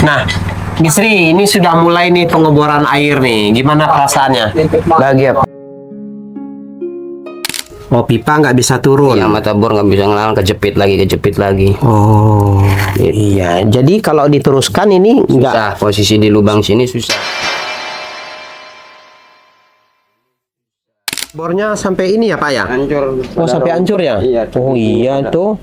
Nah, Bisri, ini sudah mulai nih pengeboran air nih. Gimana perasaannya? Bahagia. Oh, pipa nggak bisa turun. Iya, mata bor nggak bisa ngelawan, kejepit lagi. Oh, iya. Jadi kalau diteruskan ini nggak. Susah, posisi di lubang sini susah. Bornya sampai ini ya, Pak ya? Hancur. Oh, sampai hancur ya? Iya. Oh, iya tuh.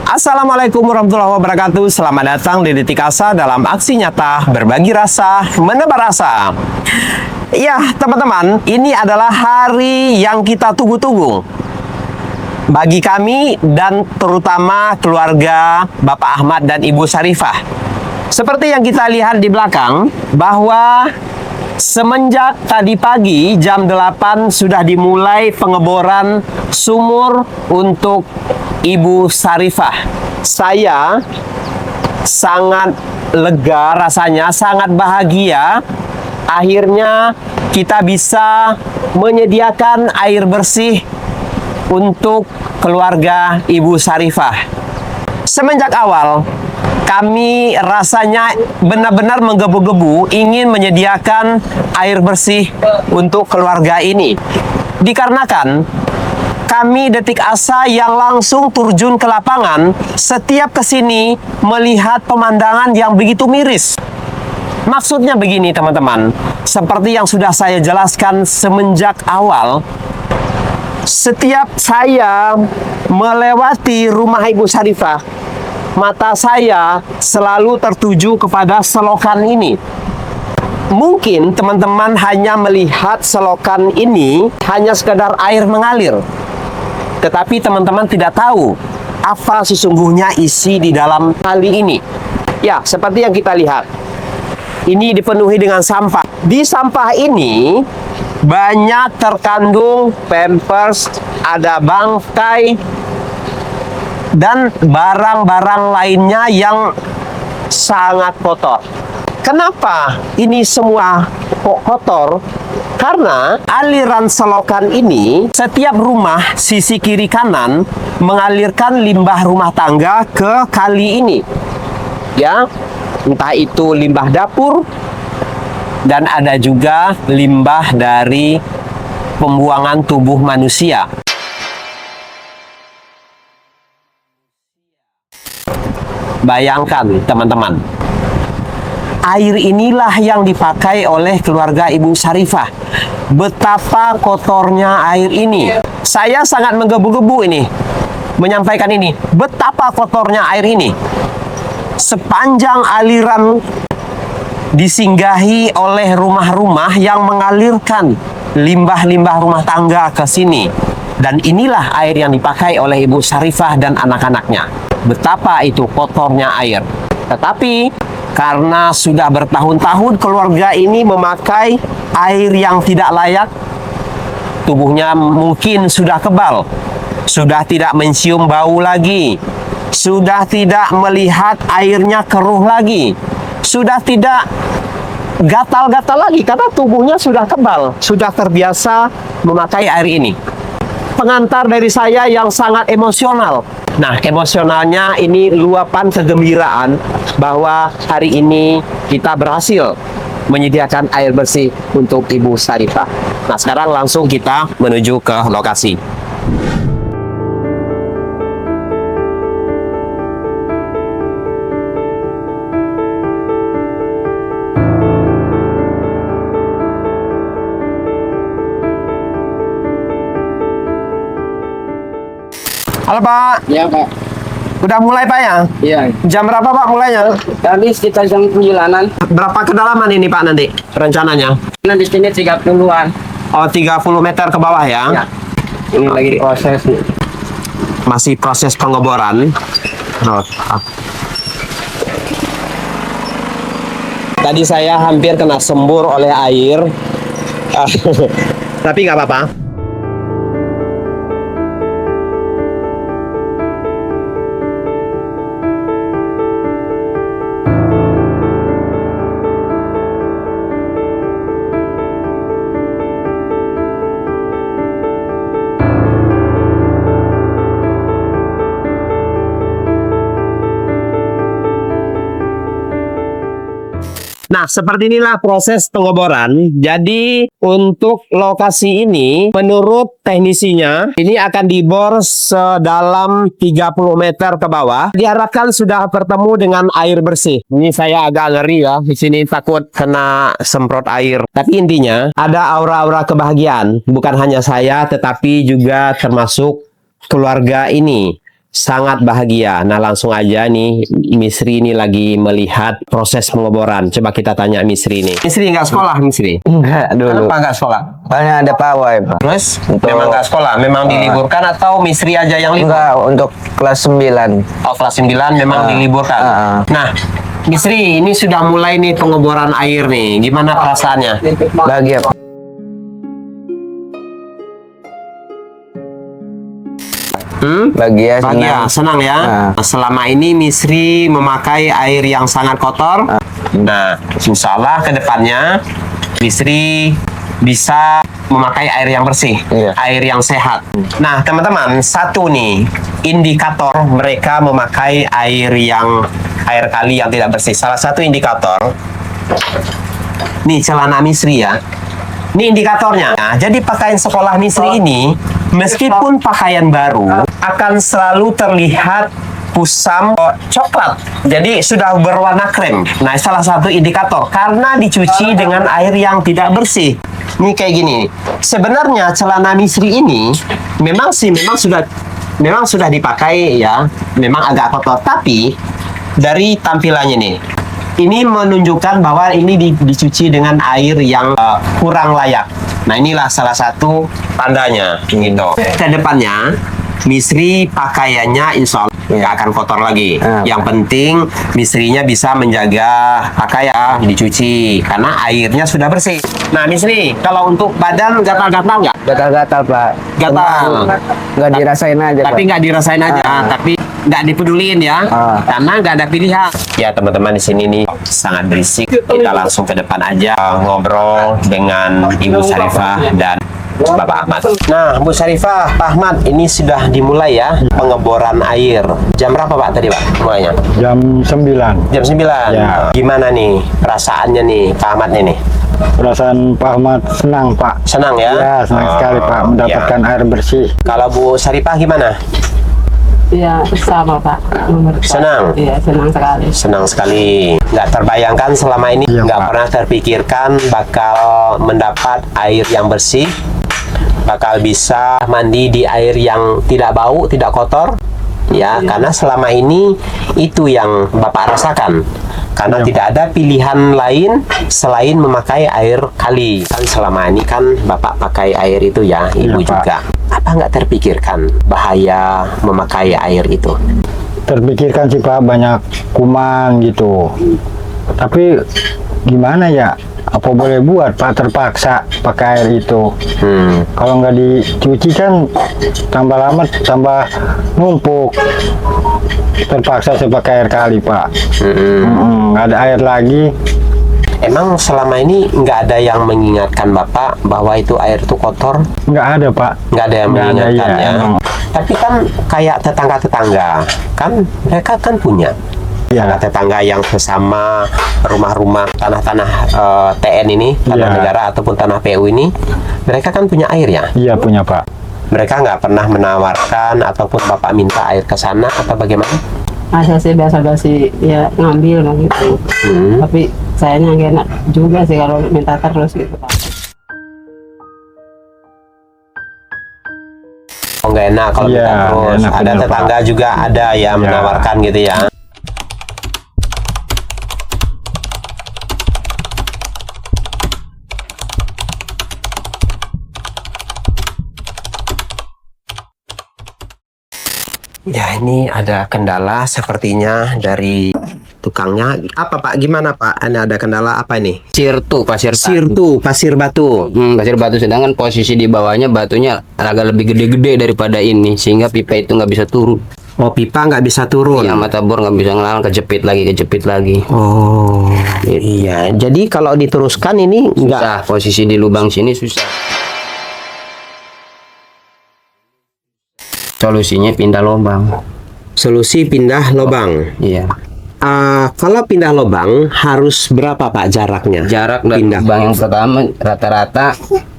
Assalamualaikum warahmatullahi wabarakatuh. Selamat datang di Detik Asa dalam aksi nyata berbagi rasa, menebar rasa. Ya, teman-teman, ini adalah hari yang kita tunggu-tunggu bagi kami dan terutama keluarga Bapak Ahmad dan Ibu Syarifah. Seperti yang kita lihat di belakang, bahwa semenjak tadi pagi jam 8 sudah dimulai pengeboran sumur untuk Ibu Syarifah. Saya sangat lega rasanya, sangat bahagia. Akhirnya kita bisa menyediakan air bersih untuk keluarga Ibu Syarifah. Semenjak awal, kami rasanya benar-benar menggebu-gebu ingin menyediakan air bersih untuk keluarga ini. Dikarenakan kami Detik Asa yang langsung terjun ke lapangan, setiap kesini melihat pemandangan yang begitu miris. Maksudnya begini teman-teman, seperti yang sudah saya jelaskan semenjak awal, setiap saya melewati rumah Ibu Syarifah, mata saya selalu tertuju kepada selokan ini. Mungkin teman-teman hanya melihat selokan ini hanya sekedar air mengalir. Tetapi teman-teman tidak tahu apa sesungguhnya isi di dalam kali ini. Ya, seperti yang kita lihat. Ini dipenuhi dengan sampah. Di sampah ini banyak terkandung pampers, ada bangkai, dan barang-barang lainnya yang sangat kotor. Kenapa ini semua kok kotor? Karena aliran selokan ini, setiap rumah sisi kiri kanan mengalirkan limbah rumah tangga ke kali ini. Ya, entah itu limbah dapur dan ada juga limbah dari pembuangan tubuh manusia. Bayangkan teman-teman, air inilah yang dipakai oleh keluarga Ibu Syarifah. Betapa kotornya air ini. Saya sangat menggebu-gebu ini menyampaikan ini. Betapa kotornya air ini. Sepanjang aliran disinggahi oleh rumah-rumah yang mengalirkan limbah-limbah rumah tangga ke sini. Dan inilah air yang dipakai oleh Ibu Syarifah dan anak-anaknya. Betapa itu kotornya air. Tetapi karena sudah bertahun-tahun keluarga ini memakai air yang tidak layak, tubuhnya mungkin sudah kebal, sudah tidak mencium bau lagi, sudah tidak melihat airnya keruh lagi, sudah tidak gatal-gatal lagi karena tubuhnya sudah kebal, sudah terbiasa memakai air ini. Pengantar dari saya yang sangat emosional. Nah, emosionalnya ini luapan kegembiraan bahwa hari ini kita berhasil menyediakan air bersih untuk Ibu Syarifah. Nah, sekarang langsung kita menuju ke lokasi. Halo Pak. Iya, Pak. Udah mulai Pak ya? Iya. Jam berapa Pak mulainya? Tadi sekitar jam 9-an. Berapa kedalaman ini Pak nanti rencananya? Nah, di sini 30-an. Oh, 30 meter ke bawah ya? Ya. Ini lagi proses. Masih proses pengeboran. Oh. Tadi saya hampir kena sembur oleh air. Tapi nggak apa-apa. Nah, seperti inilah proses pengeboran. Jadi, untuk lokasi ini, menurut teknisinya, ini akan dibor sedalam 30 meter ke bawah. Diharapkan sudah bertemu dengan air bersih. Ini saya agak ngeri ya. Di sini takut kena semprot air. Tapi intinya, ada aura-aura kebahagiaan. Bukan hanya saya, tetapi juga termasuk keluarga ini. Sangat bahagia. Nah, langsung aja nih, Misri ini lagi melihat proses pengeboran. Coba kita tanya Misri ini. Misri nggak sekolah, Misri? Enggak dulu. Kenapa nggak sekolah? Soalnya ada pawai, Pak. Terus? Untuk- Memang nggak sekolah? Memang diliburkan atau Misri aja yang libur? Enggak, untuk kelas 9. Oh, kelas 9 memang diliburkan. Nah, Misri, ini sudah mulai nih pengeboran air nih. Gimana perasaannya? Bahagia, Pak. Bahagia, Bahagia, senang ya. Selama ini Misri memakai air yang sangat kotor. Nah, insya Allah ke depannya Misri bisa memakai air yang bersih, Iya. air yang sehat. Nah, teman-teman, satu nih indikator mereka memakai air kali yang tidak bersih. Salah satu indikator, nih celana Misri ya. Ini indikatornya. Nah, jadi pakaian sekolah Misri ini, meskipun pakaian baru, akan selalu terlihat kusam coklat. Jadi sudah berwarna krem. Nah, salah satu indikator karena dicuci dengan air yang tidak bersih. Ini kayak gini. Sebenarnya celana Misri ini memang sudah dipakai ya, memang agak kotor. Tapi dari tampilannya nih, ini menunjukkan bahwa ini dicuci dengan air yang kurang layak. Nah, inilah salah satu tandanya gitu. Kedepannya Misri pakaiannya insya Allah nggak akan kotor lagi. Yang penting Misrinya bisa menjaga pakaian dicuci karena airnya sudah bersih. Nah, Misri, kalau untuk badan gatal-gatal nggak? Gatal-gatal, Pak. Gatal. Nggak dirasain aja, Pak. Tapi nggak dirasain aja, tapi nggak dipedulin ya, karena nggak ada pilihan. Ya, teman-teman, di sini nih sangat berisik. Kita langsung ke depan aja ngobrol dengan Ibu Syarifah dan Bapak Ahmad. Nah, Bu Syarifah, Pak Ahmad, ini sudah dimulai ya pengeboran air. Jam berapa Pak tadi Pak mulainya? Jam 9. Jam 9. Ya. Gimana nih perasaannya nih Pak Ahmad ini? Perasaan Pak Ahmad senang, Pak. Senang ya? Ya, senang sekali, Pak, mendapatkan air bersih. Kalau Bu Syarifah gimana? Iya, sama Pak. Senang? Iya, senang sekali. Senang sekali. Nggak terbayangkan selama ini, Iya, nggak Pak. pernah terpikirkan bakal mendapat air yang bersih, bakal bisa mandi di air yang tidak bau, tidak kotor. Ya, karena selama ini itu yang Bapak rasakan. Karena Iya, tidak ada pilihan lain selain memakai air kali. Kan selama ini kan Bapak pakai air itu ya, Ibu Iya, Pak. juga. Apa nggak terpikirkan bahaya memakai air itu? Terpikirkan sih, Pak, banyak kuman gitu. Tapi gimana ya? Apa boleh buat, Pak, terpaksa pakai air itu. Kalau nggak dicuci kan tambah lama tambah numpuk. Terpaksa saya pakai air kali, Pak. Nggak ada air lagi. Emang selama ini nggak ada yang mengingatkan Bapak bahwa itu air itu kotor? Nggak ada, Pak. Nggak ada yang Nggak ada, mengingatkan iya, ya? emang. Tapi kan kayak tetangga-tetangga, kan mereka kan punya. Iya. Tetangga yang sesama rumah-rumah tanah-tanah TN ini, tanah Iya. negara ataupun tanah PU ini, mereka kan punya air ya? Iya, punya, Pak. Mereka nggak pernah menawarkan ataupun Bapak minta air ke sana atau bagaimana? Ada sih biasa-biasa ya ngambil gitu. Tapi sayanya nggak enak juga sih kalau minta terus gitu Pak. Oh, nggak enak kalau Iya, minta terus. nggak enak, Ada bener, tetangga Pak. juga ada ya Iya. menawarkan gitu ya. Ya, ini ada kendala sepertinya dari tukangnya. Apa Pak? Gimana Pak? Ini ada kendala apa ini? Pasir Pasir batu. pasir batu, sedangkan posisi di bawahnya batunya agak lebih gede-gede daripada ini, sehingga pipa itu nggak bisa turun. Oh, pipa nggak bisa turun. Yang mata bor nggak bisa ngelawan, kejepit lagi. Oh, iya. Jadi kalau diteruskan ini nggak. Susah, posisi di lubang sini susah. Solusinya pindah lubang. Solusi pindah lubang. Iya. kalau pindah lubang harus berapa Pak jaraknya? Jarak dari pindah. lubang yang pertama rata-rata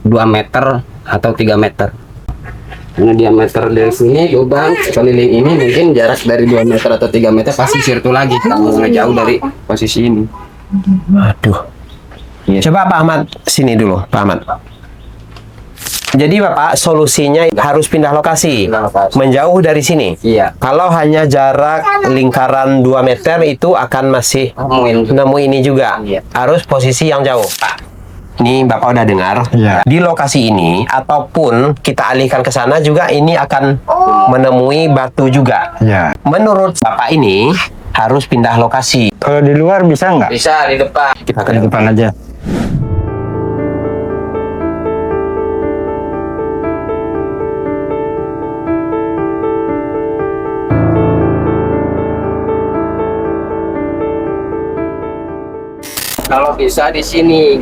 2 meter atau 3 meter. Ini diameter dari sini lubang keliling ini mungkin jarak dari 2 meter atau 3 meter pasti sirtu lagi kalau nggak jauh dari posisi ini. Aduh. Coba Pak Ahmad sini dulu, Pak Ahmad. Jadi Bapak solusinya harus pindah lokasi, Pindah lokasi. menjauh dari sini. Iya. Kalau hanya jarak lingkaran 2 meter itu akan masih nemu ini juga. Iya. Harus posisi yang jauh, Pak. Ini Bapak udah dengar. Iya. Di lokasi ini ataupun kita alihkan ke sana juga ini akan menemui batu juga. Ya. Menurut Bapak ini harus pindah lokasi. Kalau di luar bisa nggak? Bisa di depan. Kita Ke depan aja. Kalau bisa di sini.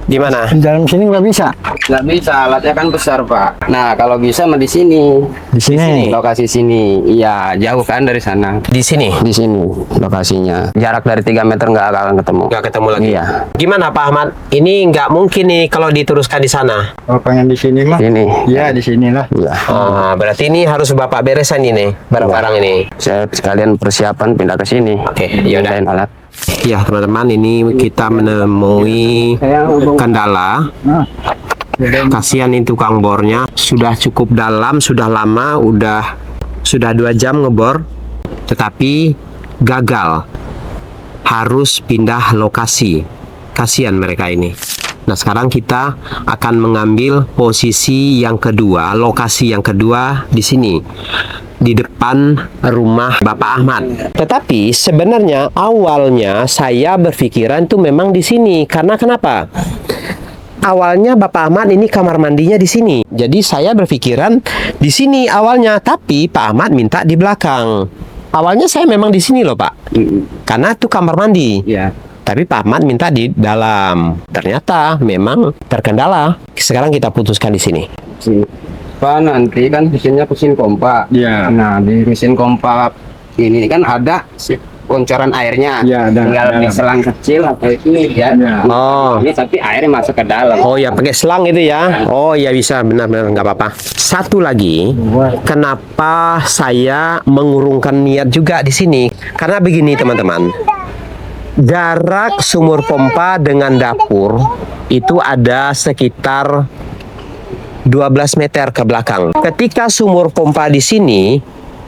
di mana? Di dalam sini nggak bisa. Nggak bisa, alatnya kan besar Pak. Nah kalau bisa mah di sini. Di sini. Lokasi sini. Iya jauh kan dari sana. Di sini. Di sini lokasinya. Jarak dari 3 meter nggak akan ketemu. Nggak ketemu lagi. Iya. Gimana Pak Ahmad? Ini nggak mungkin nih kalau diteruskan di sana. Kalau pengen di sini mah. Sini. Ya di sinilah. Iya. Berarti ini harus Bapak beresan ini barang-barang ini. Saya sekalian persiapan pindah ke sini. Oke, ya udah. Pindahin alat. Ya teman-teman, ini kita menemui kendala. Kasihan ini tukang bornya sudah cukup dalam, sudah lama, sudah 2 jam ngebor, tetapi gagal. Harus pindah lokasi. Kasihan mereka ini. Nah sekarang kita akan mengambil posisi yang kedua, lokasi yang kedua di sini, di depan rumah Bapak Ahmad. Tetapi sebenarnya awalnya saya berpikiran itu memang di sini. Karena kenapa? Awalnya Bapak Ahmad ini kamar mandinya di sini. Jadi saya berpikiran di sini awalnya, tapi Pak Ahmad minta di belakang. Awalnya saya memang di sini loh Pak, karena itu kamar mandi. Iya. Tapi Pak Ahmad minta di dalam. Ternyata memang terkendala. Sekarang kita putuskan di sini. Pak nanti kan mesinnya mesin pompa. Iya. Nah di mesin pompa ini kan ada bocoran airnya. Iya, Tinggal di dalam. selang kecil atau ini ya. Iya. Oh. Ini tapi airnya masuk ke dalam. Oh ya pakai selang itu ya. Oh ya bisa, benar-benar nggak apa-apa. Satu lagi, kenapa saya mengurungkan niat juga di sini? Karena begini teman-teman. Jarak sumur pompa dengan dapur itu ada sekitar 12 meter ke belakang. Ketika sumur pompa di sini,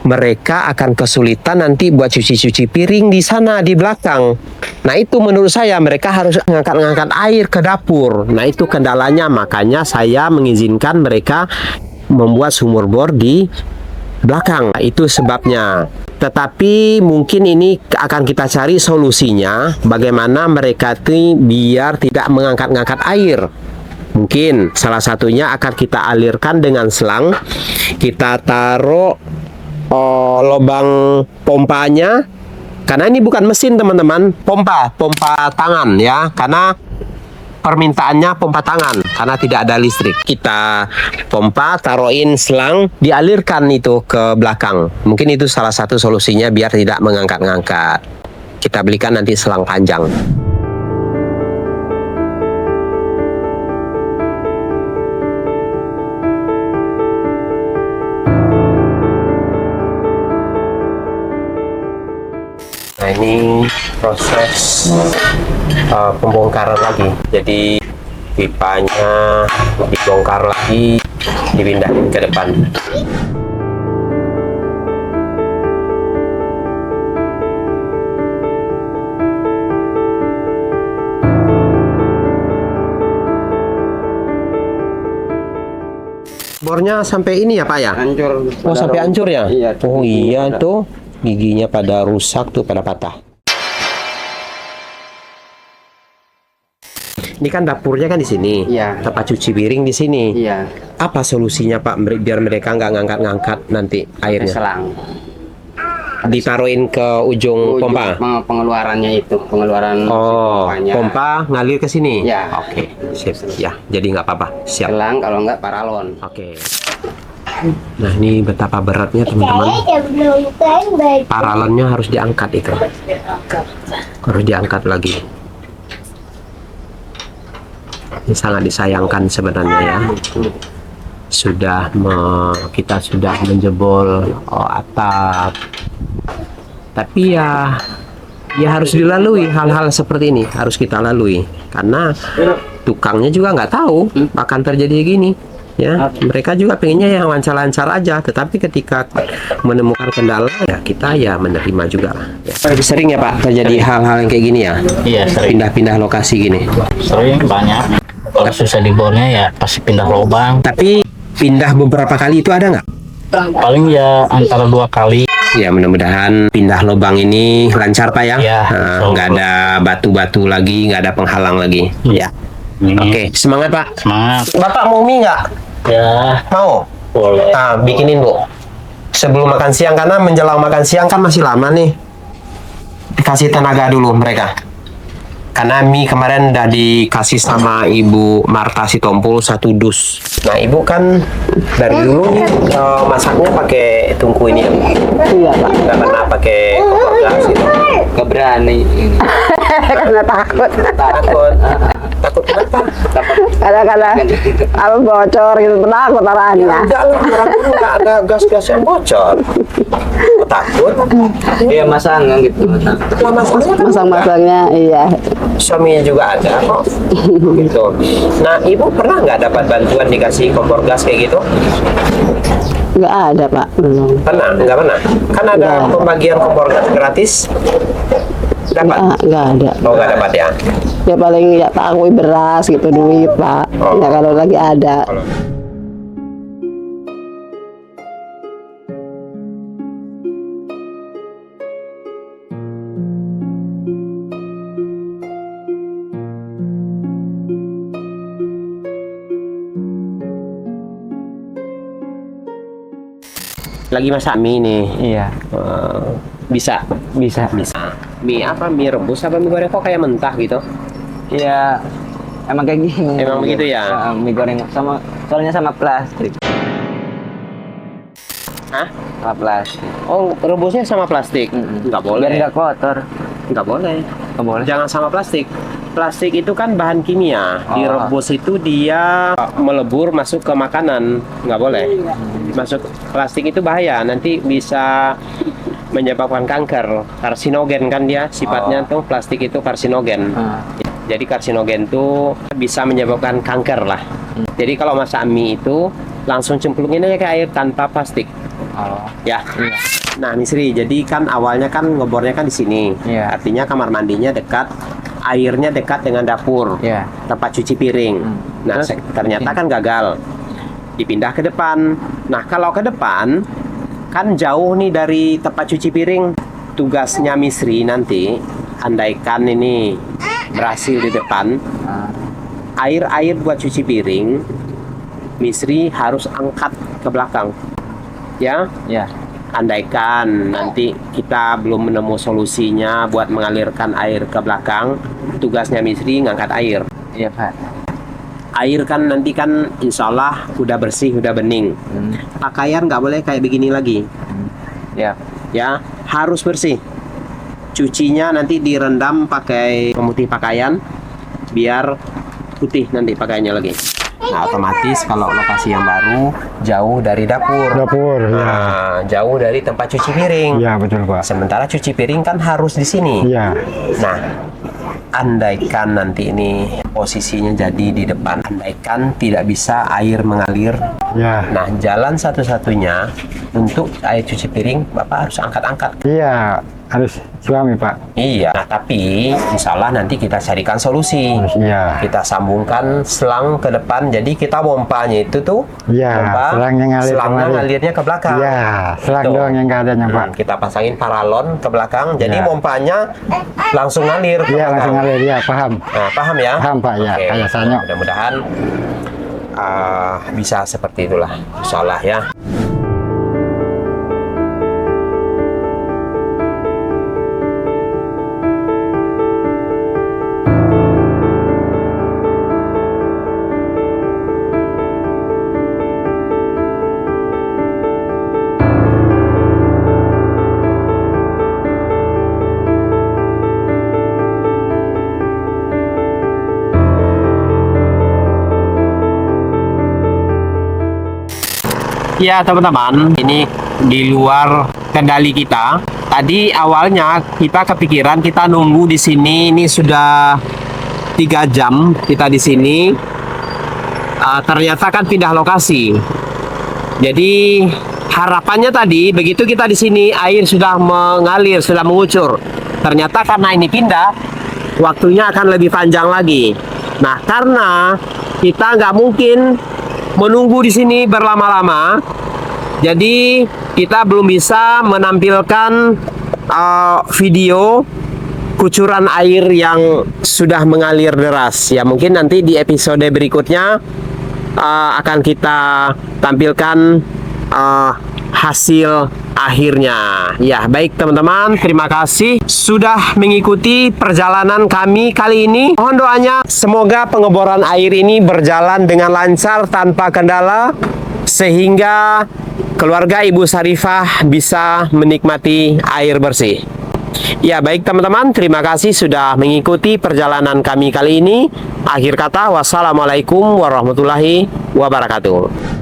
mereka akan kesulitan nanti buat cuci-cuci piring di sana di belakang. Nah itu menurut saya mereka harus ngangkat-ngangkat air ke dapur. Nah itu kendalanya, makanya saya mengizinkan mereka membuat sumur bor di belakang. Nah, itu sebabnya. Tetapi mungkin ini akan kita cari solusinya bagaimana mereka itu biar tidak mengangkat-ngangkat air. Mungkin salah satunya akan kita alirkan dengan selang. Kita taruh lubang pompanya, karena ini bukan mesin teman-teman, pompa tangan ya, karena permintaannya pompa tangan karena tidak ada listrik. Kita pompa, taruhin selang, dialirkan itu ke belakang. Mungkin itu salah satu solusinya biar tidak mengangkat-ngangkat. Kita belikan nanti selang panjang. Nah ini proses pembongkaran lagi. Jadi pipanya dibongkar lagi, dipindahin ke depan. Bornya sampai ini ya Pak ya? Hancur. Oh sampai hancur ya? Iya. Oh iya tuh giginya pada rusak tuh, pada patah. Ini kan dapurnya kan di sini. Iya. Tempat cuci piring di sini. Iya. Apa solusinya Pak biar mereka nggak ngangkat-ngangkat nanti airnya? Selang. Ditaruhin ke ujung pompa. Pengeluarannya itu, pengeluaran Oh, pompanya. pompa ngalir ke sini. Ya. Oke, sip. Ya, jadi nggak apa-apa. Siap. Selang kalau enggak paralon. Oke. Nah, ini betapa beratnya teman-teman. Paralonnya harus diangkat itu. Harus diangkat lagi. Ini sangat disayangkan sebenarnya ya. Kita sudah menjebol atap. Tapi ya harus dilalui hal-hal seperti ini, harus kita lalui karena tukangnya juga nggak tahu akan terjadi gini. Ya, mereka juga pengennya yang lancar-lancar aja, tetapi ketika menemukan kendala ya kita ya menerima juga. Lebih sering ya Pak terjadi hal-hal yang kayak gini ya? Iya, sering. Pindah-pindah lokasi gini. Sering, banyak. Kalau susah dibornya ya pasti pindah lubang. Tapi pindah beberapa kali itu ada nggak? Paling ya antara 2 kali. Ya mudah-mudahan pindah lubang ini lancar Pak ya. Ya, Nggak ada batu-batu lagi, nggak ada penghalang lagi. Ya. Oke, semangat Pak. Semangat. Bapak mau mie nggak? Ya, Mau? boleh. Bikinin Bu. Sebelum makan siang, karena menjelang makan siang kan masih lama nih. Dikasih tenaga dulu mereka. Karena mie kemarin udah dikasih sama Ibu Marta Sitompul 1 dus. Nah Ibu kan dari dulu masaknya pakai tungku ini ya? Iya Pak. Nggak pernah pakai kompor gas gitu? Gak berani. Karena takut. Takut kenapa? Kadang-kadang apa bocor gitu takut orangnya. Enggak lah, orang dulu nggak ada gas-gas yang bocor. Takut? Dia masang gitu. Lah masalahnya kan Masang-masangnya iya. suaminya juga ada kok gitu. Nah Ibu pernah nggak dapat bantuan dikasih kompor gas kayak gitu? Nggak ada Pak, belum. Pernah? Nggak pernah? Kan ada Nggak. pembagian kompor gas gratis. Dapat? Nggak ada. Oh nggak dapat ya? Ya paling ya Pak akui beras gitu duit Pak. Oh. Ya kalau lagi ada. Lagi masak mie nih. Iya, Bisa? bisa. Bisa. Mie apa? Mie rebus apa mie goreng? Kok kayak mentah gitu? Iya, emang kayak gini. Emang begitu ya? Mie goreng soalnya sama plastik. Hah? Sama plastik. Oh, rebusnya sama plastik? Nggak boleh. Biar nggak kotor. Nggak boleh. Nggak boleh. Jangan sama plastik. Plastik itu kan bahan kimia. Oh. Direbus itu dia melebur masuk ke makanan. Nggak boleh. Masuk plastik itu bahaya. Nanti bisa menyebabkan kanker. Karsinogen kan dia. Sifatnya tuh plastik itu karsinogen. Jadi karsinogen tuh bisa menyebabkan kanker lah. Jadi kalau masak mie itu langsung cemplungin aja ke air tanpa plastik. Oh, Ya. iya. Nah, Misri, jadi kan awalnya kan ngebornya kan di sini. Iya. Artinya kamar mandinya dekat, airnya dekat dengan dapur, Iya. tempat cuci piring. Nah, Terus? ternyata kan gagal. Dipindah ke depan. Nah, kalau ke depan kan jauh nih dari tempat cuci piring. Tugasnya Misri nanti, andaikan ini berhasil di depan, air-air buat cuci piring, Misri harus angkat ke belakang. Ya, Iya. andaikan nanti kita belum menemu solusinya buat mengalirkan air ke belakang, tugasnya Misri ngangkat air. Iya, Pak. Air kan nanti kan insya Allah udah bersih, udah bening. Pakaian nggak boleh kayak begini lagi. Iya. Ya, harus bersih. Cucinya nanti direndam pakai pemutih pakaian biar putih nanti pakaiannya lagi. Nah, otomatis kalau lokasi yang baru jauh dari dapur. Dapur, ya. Nah, jauh dari tempat cuci piring. Iya, betul, Pak. Sementara cuci piring kan harus di sini. Iya. Nah, andaikan nanti ini posisinya jadi di depan, andaikan tidak bisa air mengalir. Ya. Nah, jalan satu-satunya untuk air cuci piring, Bapak harus angkat-angkat. Iya, harus suami, Pak. Iya. Nah, tapi insya Allah nanti kita carikan solusi. Iya. Kita sambungkan selang ke depan, jadi kita pompanya itu tuh, Iya, selangnya ngalir selangnya kemari. ngalirnya ke belakang. Iya, selang Gitu. doang yang nggak adanya, Pak. Kita pasangin paralon ke belakang, jadi Ya. pompanya langsung ngalir ke Iya, belakang. langsung ngalir, ya, paham. Nah, paham ya? Paham, Pak, ya. Oke. Kayak sanyo. Mudah-mudahan bisa seperti itulah, insya Allah ya. Ya teman-teman, ini di luar kendali kita. Tadi awalnya kita kepikiran kita nunggu di sini. Ini sudah 3 jam kita di sini. Ternyata kan pindah lokasi. Jadi harapannya tadi begitu kita di sini air sudah mengalir, sudah mengucur. Ternyata karena ini pindah, waktunya akan lebih panjang lagi. Nah, karena kita nggak mungkin menunggu di sini berlama-lama, jadi kita belum bisa menampilkan video kucuran air yang sudah mengalir deras. Ya mungkin nanti di episode berikutnya akan kita tampilkan hasil akhirnya. Ya baik teman-teman, terima kasih sudah mengikuti perjalanan kami kali ini. Mohon doanya semoga pengeboran air ini berjalan dengan lancar tanpa kendala, sehingga keluarga Ibu Sarifah bisa menikmati air bersih. Ya baik teman-teman, terima kasih sudah mengikuti perjalanan kami kali ini. Akhir kata, wassalamualaikum warahmatullahi wabarakatuh.